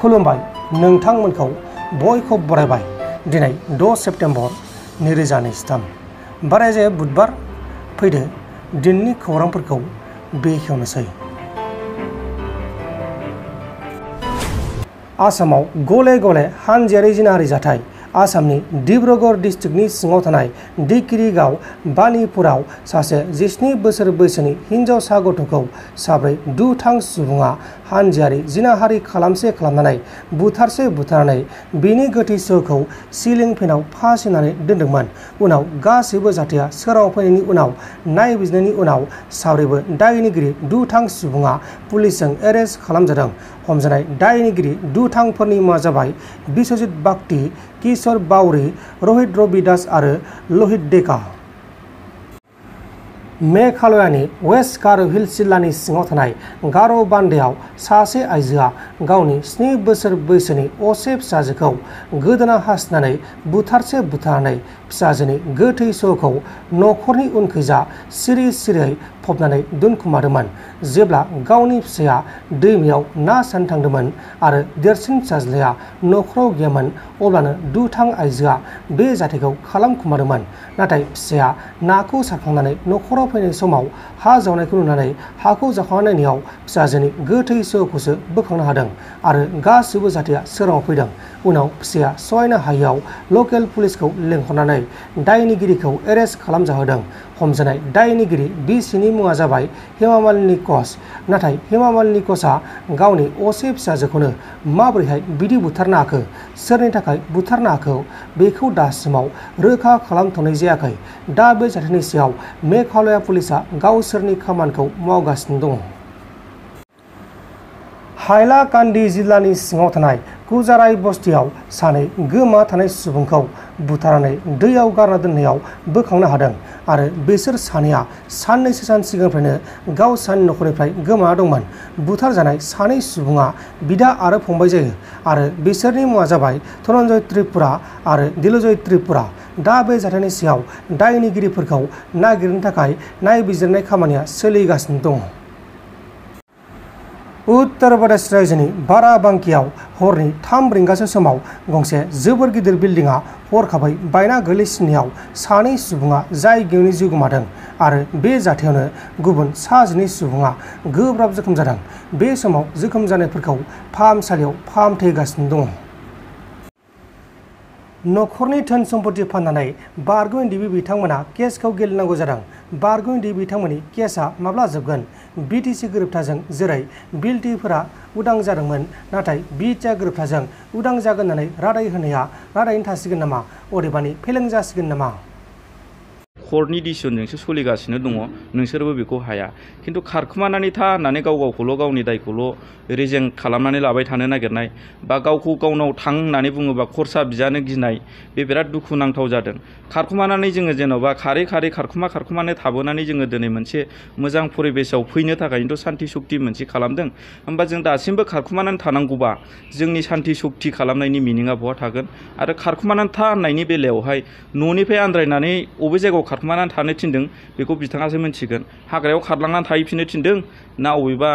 खुलुमबाय नोंथांमोनखौ बयखौ बरायबाय दिनै 6 सेप्तेम्बर 2023 बारायजे बुधबार फैदो दिननि खौरांफोरखौ बेखेवनोसै। आसामाव गले गले हानजायारि जिनाहारि जाथाय। आसामनि डिब्रुगढ़ डिस्ट्रिक्टनि सिङाव थानाय डिक्रीगाव बानीपुराव सासे 17 बोसोर बैसोनि हिनजावसा गथ'खौ साब्रै दुथां सुबुङा हानजायारि जिनाहारि खालामनानै बुथारनानै बिनि गोथै सहखौ सिलिं फेनाव फासिनानै दोनदोंमोन। उनाव गासैबो जाथाया सोराङाव फैनायनि उनाव नायबिजिरनायनि उनाव साब्रैबो दायनिगिरि दुथां सुबुङा पुलिसजों एरेस्ट खालामजादों। हमजानाय दायनिगिरि दुथांफोरनि मुङा जाबाय बिश्वजित बागटी, किशोर बाउरी, रोहित रविदास आरो लोहित डेका। मेघालयानि वेस्ट गार' हिल्स जिल्लानि सिङाव थानाय गार' बान्दायाव सासे आइजोआ गावनि 7 बोसोर बैसोनि असे फिसाजोखौ गोदोना हासिनानै बुथारनानै फिसाजोनि गोथै सहखौ न'खरनि उनखैजा सिरि सिरियै फबनानै दोनखुमादोंमोन। जेब्ला गावनि फिसाया दैमायाव ना सारनो थांदोंमोन आरो देरसिन फिसाज्लाया न'खराव गैयामोन अब्लानो दुथां आइजोआ बे जाथायखौ खालामखुमादोंमोन। नाथाय फिसाया नाखौ सारखांनानै न'खराव फैनाय समाव हा जावनायखौ नुनानै हाखौ जावखांना नायनायाव फिसाजोनि गोथै सहखौसो बोखांनो हादों आरो गासैबो जाथाया सोराङाव फैदों। उनाव फिसाया सहायनो हायैयाव लकेल पुलिसखौ लेंहरनानै दायनिगिरिखौ एरेस्ट खालामजाहोदों। हमजानाय दायनिगिरि बिसिनि मुङा जाबाय हेमामालिनी कच। नाथाय हेमामालिनी कचआ गावनि असे फिसाजोखौनो माबोरैहाय बिदि बुथारनो हाखो, सोरनि थाखाय बुथारनो हाखो बेखौ दासिमाव रोखा खालामथ'नाय जायाखै। दा बे जाथायनि सायाव मेघालया पुलिसआ गावसोरनि खामानिखौ मावगासिनो दङ। हाइलाकान्दी जिल्लानि सिङाव थानाय कुजाराय बस्तियाव सानै गोमा थानाय सुबुंखौ बुथारनानै दैयाव गारना दोननायाव बोखांनो हादों आरो बिसोर सानैया साननैसो सान सिगांनिफ्रायनो गावसोरनि न'खरनिफ्राय गोमाना दंमोन। बुथारजानाय सानै सुबुङा बिदा आरो फंबाय जायो आरो बिसोरनि मुङा जाबाय धनन्जय त्रिपुरा आरो दिलजय त्रिपुरा। दा बे जाथायनि सायाव दायनिगिरिफोरखौ नागिरनो थाखाय नायबिजिरनाय खामानिया सोलिगासिनो दङ। उत्तर प्रदेश रायजोनि बाराबांकीयाव हरनि 3 रिंगासो समाव गंसे जोबोर गिदिर बिल्डिंआ हरखाबै बायना गोलैसिननायाव सानै सुबुङा जायगायावनो जिउ गोमादों आरो बे जाथायावनो गुबुन 19 सुबुङा गोब्राब जोखोम जादों। बे समाव जोखोम जानायफोरखौ फाहामसालियाव फाहामथाय होगासिनो दङ। न'खरनि धोन सम्पति फाननानै बारग'यै बिथांमोना केसखौ गेलेनांगौ जादों। बारग'यै बिथांमोननि केसआ माब्ला जोबगोन? बिटिसि गोरोबथाजों जेरै बिएलटिफोरा उदां जादोंमोन, नाथाय बिटिआ गोरोबथाजों उदां जागोन होननानै रादाय होनाया रादायैनो थासिगोन नामा? अदेबानि फेलें जासिगोन नामा? कर्टनि डिसिसनजोंसो सोलिगासिनो दङ। नोंसोरबो बेखौ हाया। खिन्थु खारखुमानानै था होननानै गावखौल' गावनि दायखौल' रेजें खालामनानै लाबाय थानो नागिरनाय बा गावखौ गावनाव थां होननानै बुङोबा खरसा बिजानो गिनाय, बे बिराद दुखुनांथाव जादों। खारखुमानानै जोङो जेन'बा खारै खारखुमानो थाबोनानै जोङो दिनै मोनसे मोजां परिबेसाव फैनो थाखायनोथ' सान्ति सक्ति मोनसे खालामदों। होमबा जों दासिमबो खारखुमानानै थानांगौबा जोंनि सान्ति सक्ति खालामनायनि मिनिङा बहा थागोन? आरो खारखुमानानै था होननायनि बेलायावहाय न'निफ्राय आन्द्रायनानै अबे जायगायाव खारखुमानानै थानो थिनदों बेखौ बिथाङासो मिथिगोन। हाग्रायाव खारलांनानै थाहैफिननो थिनदों ना अबेबा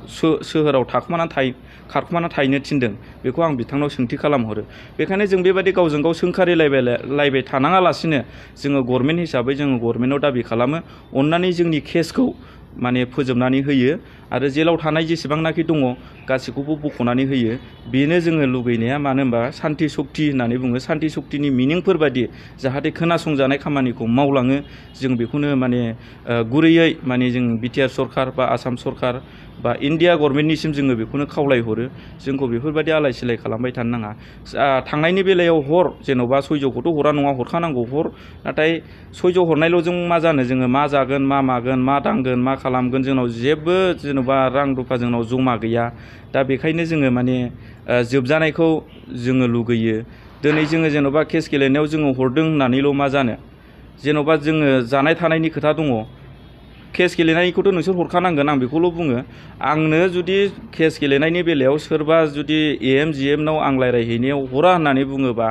सोहोराव खारखुमानानै थाहैनो थिनदों, बेखौ आं बिथांनाव सोंथि खालामहरो। बेखायनो जों बेबायदि गावजों गाव सोंखारिलायबाय थानाङालासिनो जोङो गभर्नमेन्ट हिसाबै जोङो गभर्नमेन्टआव दाबि खालामो अननानै जोंनि केसखौ माने फोजोबनानै होयो आरो जेलाव थानाय जेसेबांनाखि दङ गासैखौबो बख'नानै होयो। बेनो जोङो लुगैनाया। मानो होनबा सान्ति सक्ति होननानै बुङो। सान्ति सक्तिनि मिनिंफोर बायदि जाहाथे खोनासंजानाय खामानिखौ मावलाङो, जों बेखौनो माने गुरैयै माने जों बिटिआर सरकार बा आसाम सरकार बा इन्डिया गभर्नमेन्टनिसिम जोङो बेखौनो खावलायहरो। जोंखौ बेफोरबायदि आलाय सिलाय खालामबाय थानो नाङा। थांनायनि बेलायाव हर, जेन'बा सयज'खौथ' हरा नङा, हरखानांगौ हर। नाथाय सयज' हरनायल'जों मा जानो? जोङो मा जागोन, मा मागोन, मा दांगोन, मा खालामगोन, जोंनाव जेबो जेन'बा रां रुफा जोंनाव जमा गैया। दा बेखायनो जोङो माने जोबजानायखौ जोङो लुगैयो। दिनै जोङो जेन'बा केस गेलेनायाव जोङो हरदों होननानैल' मा जानो? जेन'बा जोङो जानाय थानायनि खोथा दङ। केस गेलेनायखौथ' नोंसोर हरखानांगोन आं बेखौल' बुङो आंनो जुदि केस गेलेनायनि बेलायाव सोरबा जुदि GM नाव आं रायज्लायहैनायाव हरा होननानै बुङोबा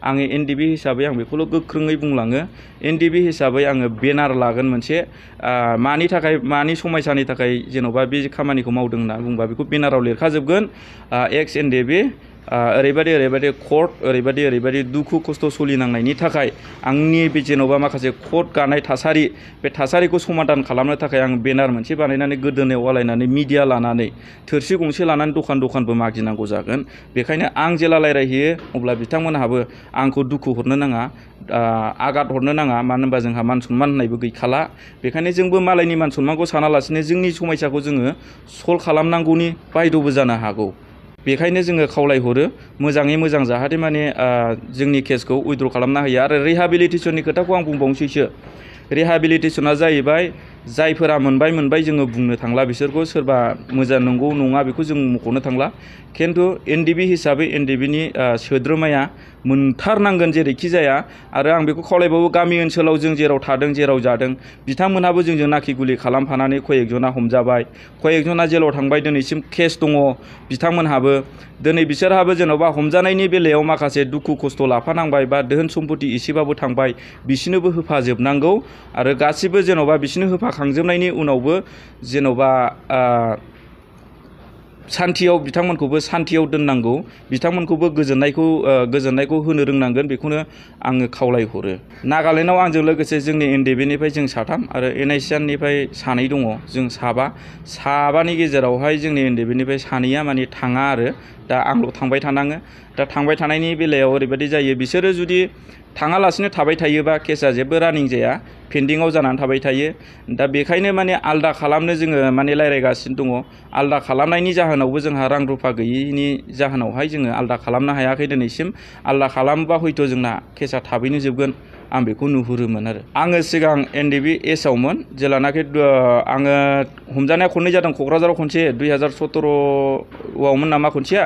आङो NDB हिसाबै आं बेखौल' गोख्रोङै बुंलाङो NDB हिसाबै आङो बेनार लागोन मोनसे मानि थाखाय मानि समयसानि थाखाय जेन'बा बे खामानिखौ मावदों होनना बुंबा बेखौ बेनाराव लिरखाजोबगोन एक्स NDB ओरैबायदि कर्ट ओरैबायदि दुखु खस्थ' सोलिनांनायनि थाखाय आंनि बे जेन'बा माखासे कर्ट गानाय थासारि बे थासारिखौ समाधान खालामनो थाखाय आं बेनार मोनसे बानायनानै गोदोनायाव आलायनानै मिडिया लानानै थोरसि गंसे लानानै दखानबो मागिनांगौ जागोन बेखायनो आं जेला रायज्लायहैयो अब्ला बिथांमोनहाबो आंखौ दुखु हरनो नाङा आघात हरनो नाङा मानो होनबा जोंहा मान सनमान होननायबो गैखाला बेखायनो जोंबो मालायनि मान सनमानखौ सानालासिनो जोंनि समयसाखौ जोङो सल्भ खालामनांगौनि बायद'बो जानो हागौ बेखायनो जोङो खावलायहरो मोजाङै मोजां जाहाथे माने जोंनि केसखौ उइथड्र खालामना होयो आरो रिहाबिलिटेसननि खोथाखौ आं बुंबावनोसैसो रिहाबिलिटेसना जाहैबाय जायफोरा मोनबाय जोङो बुंनो थांला बिसोरखौ सोरबा मोजां नंगौ नङा बेखौ जों मख'नो थांला खिन्थु NDB हिसाबै NDBनि सोद्रोमाया मोनथारनांगोन जेरैखि जाया आरो आं बेखौ खावलायबावो गामि ओनसोलाव जों जेराव थादों जेराव जादों बिथांमोनहाबो जोंजों नाखि गुलि खालामफानानै खयेकजना हमजाबाय खयेकजना जेलाव थांबाय दिनैसिम केस दङ बिथांमोनहाबो दिनै बिसोरहाबो जेन'बा हमजानायनि बेलायाव माखासे दुखु खस्थ' लाफानांबाय बा धोन सम्पति एसेबाबो थांबाय बिसिनोबो होफाजोबनांगौ आरो गासिबो जेन'बा बिसिनो होफाखांजोबनायनि उनावबो जेन'बा सान्थियाव बिथांमोनखौबो सान्थियाव दोननांगौ बिथांमोनखौबो गोजोननायखौ होनो रोंनांगोन बेखौनो आङो खावलायहरो नागालेण्डआव आंजों लोगोसे जोंनि NDBनिफ्राय जों 3 आरो NICNनिफ्राय 2 दङ जों साबानि गेजेरावहाय जोंनि NDBनिफ्राय 2 माने थाङा आरो दा आंल' थांबाय थानाङो दा थांबाय थानायनि बेलायाव ओरैबायदि जायो बिसोरो जुदि थाङालासिनो थाबाय थायोबा केसा जेबो रानिं जाया पेन्डिंआव जानानै थाबाय थायो दा बेखायनो माने आलदा खालामनो जोङो माने रायज्लायगासिनो दङ आलदा खालामनायनि जाहोनावबो जोंहा रां रुफा गैयैनि जाहोनावहाय जोङो आलदा खालामनो हायाखै दिनैसिम आलदा खालामोबा हयथ' जोंना केसा थाबैनो जोबगोन आं बेखौ नुहुरोमोन आरो आङो सिगां NDB आवमोन जेलानाखि आङो हमजानाया खननै जादों क'क्राझाराव खनसे 2017आवमोन नामा खनसेया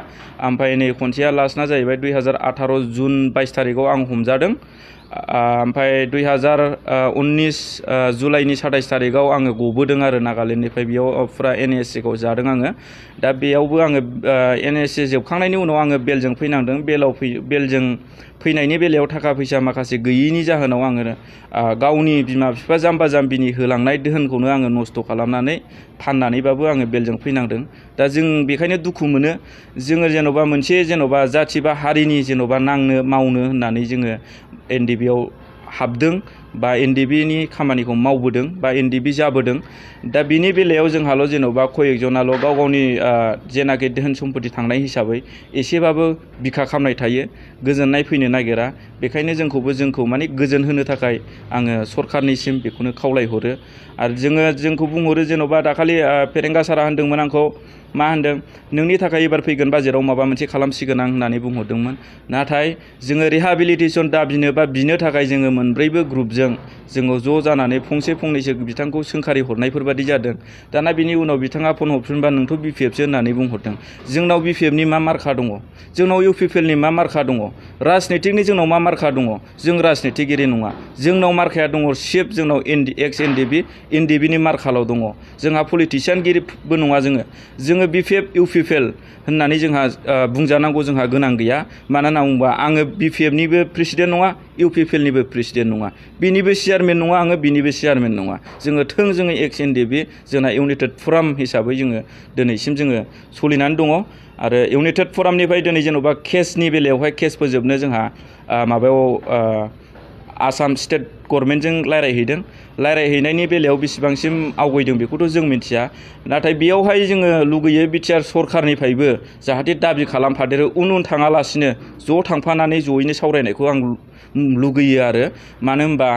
ओमफ्राय नै खनसेया लास्टना जाहैबाय 2018 जुन 22 तारिखआव आं हमजादों ओमफ्राय 2019 जुलाइनि 27 तारिखआव आङो गबोदों आरो नागालेण्डनिफ्राय बेयाव फुरा NSCखौ जादों आङो दा बेयावबो आङो NSC जोबखांनायनि उनाव आङो बेलजों फैनांदों बेलजों फैनायनि बेलायाव थाखा फैसा माखासे गैयैनि जाहोनाव आङो गावनि बिमा बिफा जाम्बा जाम्बिनि होलांनाय दोहोनखौनो आङो नस्थ' खालामनानै फाननानैबाबो आङो बेलजों फैनांदों दा जों बेखायनो दुखु मोनो जोङो जेन'बा मोनसे जेन'बा जाथि बा हारिनि जेन'बा नांनो मावनो होननानै जोङो NDBआव हाबदों बा NDBनि खामानिखौ मावबोदों बा NDB जाबोदों दा बिनि बेलायाव जोंहाल' जेन'बा खयेकजनाल' गावनि जेनाखि धोन सम्पति थांनाय हिसाबै एसेबाबो बिखा खामनाय थायो गोजोननाय फैनो नागिरा बेखायनो जोंखौ माने गोजोन होनो थाखाय आङो सरखारनिसिम बेखौनो खावलायहरो आरो जोंखौ बुंहरो जेन'बा दाखालि फेरेंगा सारा होनदोंमोन आंखौ मा होनदों नोंनि थाखाय एबार फैगोन बाजेटआव माबा मोनसे खालामसिगोन आं होननानै बुंहरदोंमोन नाथाय जोङो रिहाबिलिटेसन दाबिनो बा बिनो थाखाय जोङो मोनब्रैबो ग्रुपजों जोङो ज' जानानै फंनैसो बिथांखौ सोंखारि हरनायफोर बादि जादों दाना बिनि उनाव बिथाङा फन हरफिनबा नोंथ' BPFसो होननानै बुंहरदों जोंनाव BPFनि मा मार्का दङ जोंनाव UPPLनि मा मार्का दङ राजनितिकनि जोंनाव मा मार्का दङ जों राजनितिगिरि नङा जोंनाव मार्काया दङ सिफ जोंनाव एक्स NDBनि मार्काल' दङ जोंहा पलिटिसियानगिरिबो नङा जोङो BPF UPPL होननानै जोंहा बुंजानांगौ जोंहा गोनां गैया मानो होनना बुङोबा आङो BPFनिबो प्रेसिडेन्ट नङा UPPLनिबो प्रेसिडेन्ट नङा बिनिबो चेयारमेन नङा आङो बिनिबो चेयारमेन नङा जोङो थोंजोङै एक्स NDB जोंना इउनाइटेड फराम हिसाबै जोङो दिनैसिम जोङो सोलिनानै दङ आरो इउनाइटेड फरामनिफ्राय दिनै जेन'बा केसनि बेलायावहाय केस फोजोबनो जोंहा माबायाव आसाम स्टेट गभर्नमेन्टजों रायज्लायहैनायनि बेलायाव बेसेबांसिम आवगायदों बेखौथ' जों मिथिया नाथाय बेयावहाय जोङो लुगैयो बिटिआर सरखारनिफ्रायबो जाहाथे दाबि खालामफादेरो उन थाङालासिनो ज' थांफानानै ज'यैनो सावरायनायखौ आं लुगैयो आरो मानो होनबा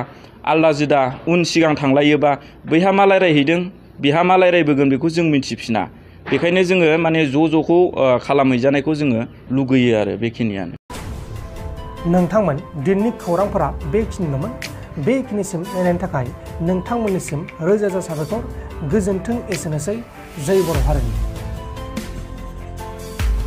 आलदा जुदा उन सिगां थांलायोबा बैहा मा रायज्लायहैदों बिहा मा रायज्लायबोगोन बेखौ जों मिथिफिना बेखायनो जोङो माने ज'खौ खालामहैजानायखौ जोङो लुगैयो आरो बेखिनियानो नोंथांमोन दिननि खौरांफोरा बेखिनिल'मोन बेखिनिसिम नायनायनि थाखाय नोंथांमोननिसिम रोजा रोजा साबायखर गोजोन्थों एसेनोसै जय बर' हारिनि